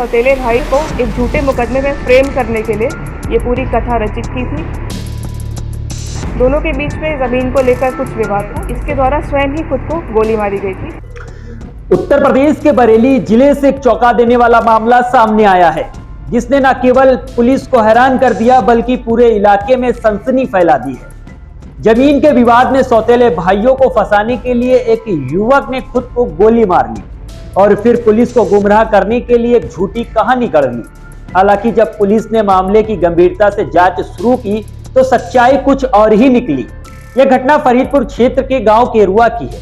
सौतेले भाई को एक झूठे मुकदमे में फ्रेम करने के लिए ये पूरी कथा रचित की थी। दोनों के बीच में ज़मीन को लेकर कुछ विवाद था। इसके द्वारा स्वयं ही खुद को गोली मारी गई थी। उत्तर प्रदेश के बरेली जिले से एक चौंका देने वाला मामला सामने आया है, जिसने न केवल पुलिस को हैरान कर दिया बल्कि पूरे इलाके में सनसनी फैला दी है। जमीन के विवाद में सौतेले भाइयों को फंसाने के लिए एक युवक ने खुद को गोली मार ली और फिर पुलिस को गुमराह करने के लिए एक झूठी कहानी गढ़ ली। हालांकि जब पुलिस ने मामले की गंभीरता से जांच शुरू की तो सच्चाई कुछ और ही निकली। यह घटना फरीदपुर क्षेत्र के गांव केरुआ की है।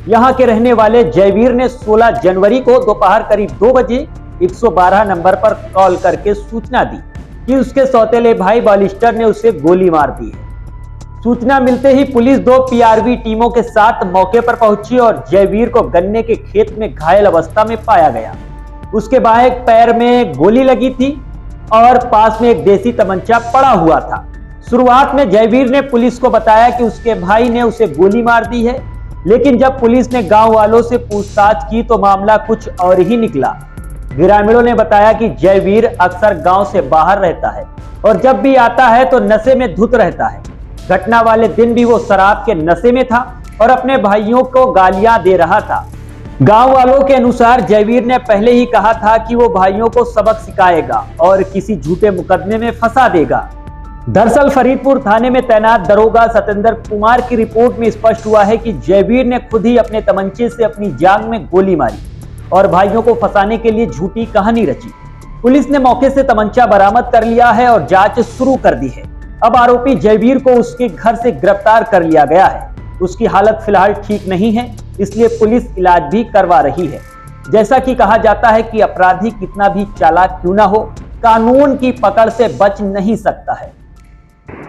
यहां के रहने वाले जयवीर ने 16 जनवरी को दोपहर करीब 2 बजे 112 नंबर पर कॉल करके सूचना दी कि उसके सौतेले भाई बालिस्टर ने उसे गोली मार दी है। सूचना मिलते ही पुलिस 2 पीआरवी टीमों के साथ मौके पर पहुंची और जयवीर को गन्ने के खेत में घायल अवस्था में पाया गया। उसके बाएं पैर में गोली लगी थी और पास में एक देसी तमंचा पड़ा हुआ था। शुरुआत में जयवीर ने पुलिस को बताया कि उसके भाई ने उसे गोली मार दी है, लेकिन जब पुलिस ने गांव वालों से पूछताछ की तो मामला कुछ और ही निकला। ग्रामीणों ने बताया कि जयवीर अक्सर गांव से बाहर रहता है और जब भी आता है तो नशे में धुत रहता है। घटना वाले दिन भी वो शराब के नशे में था और अपने भाइयों को गालियां दे रहा था। गांव वालों के अनुसार जयवीर ने पहले ही कहा था कि वो भाइयों को सबक सिखाएगा और किसी झूठे मुकदमे में फंसा देगा। दरअसल फरीदपुर थाने में तैनात दरोगा सतेंद्र कुमार की रिपोर्ट में स्पष्ट हुआ है कि जयवीर ने खुद ही अपने तमंचे से अपनी जांघ में गोली मारी और भाइयों को फंसाने के लिए झूठी कहानी रची। पुलिस ने मौके से तमंचा बरामद कर लिया है और जांच शुरू कर दी है। अब आरोपी जयवीर को उसके घर से गिरफ्तार कर लिया गया है। उसकी हालत फिलहाल ठीक नहीं है, इसलिए पुलिस इलाज भी करवा रही है। जैसा कि कहा जाता है कि अपराधी कितना भी चालाक क्यों ना हो, कानून की पकड़ से बच नहीं सकता है।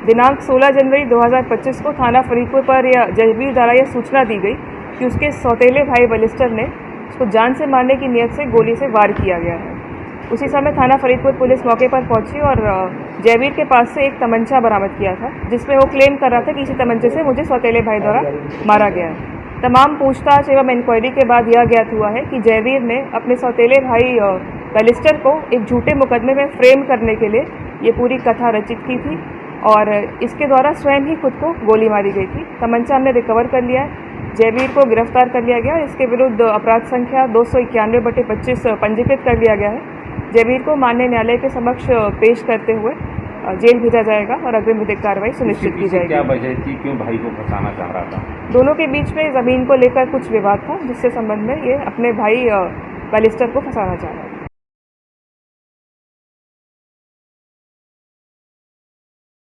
दिनांक 16 जनवरी 2025 को थाना फरीदपुर पर जयवीर द्वारा यह सूचना दी गई कि उसके सौतेले भाई बालिस्टर ने उसको जान से मारने की नियत से गोली से वार किया गया है। उसी समय थाना फरीदपुर पुलिस मौके पर पहुंची और जयवीर के पास से एक तमंचा बरामद किया था, जिसमें वो क्लेम कर रहा था कि इसी तमंचे से मुझे सौतेले भाई द्वारा मारा गया है। तमाम पूछताछ एवं इंक्वायरी के बाद यह ज्ञात हुआ है कि जयवीर ने अपने सौतेले भाई बालिस्टर को एक झूठे मुकदमे में फ्रेम करने के लिए ये पूरी कथा रचित की थी और इसके द्वारा स्वयं ही खुद को गोली मारी गई थी। तमंचा हमने रिकवर कर लिया है। जयवीर को गिरफ्तार कर लिया गया। इसके विरुद्ध अपराध संख्या 291/25 पंजीकृत कर लिया गया है। जयवीर को माननीय न्यायालय के समक्ष पेश करते हुए जेल भेजा जाएगा और अग्रिम विधिक कार्रवाई सुनिश्चित की जाएगी। क्या वजह थी, क्यों भाई को फंसाना चाह रहा था? दोनों के बीच में जमीन को लेकर कुछ विवाद था, जिससे संबंध में ये अपने भाई बालिस्टर को फंसाना चाह रहा था।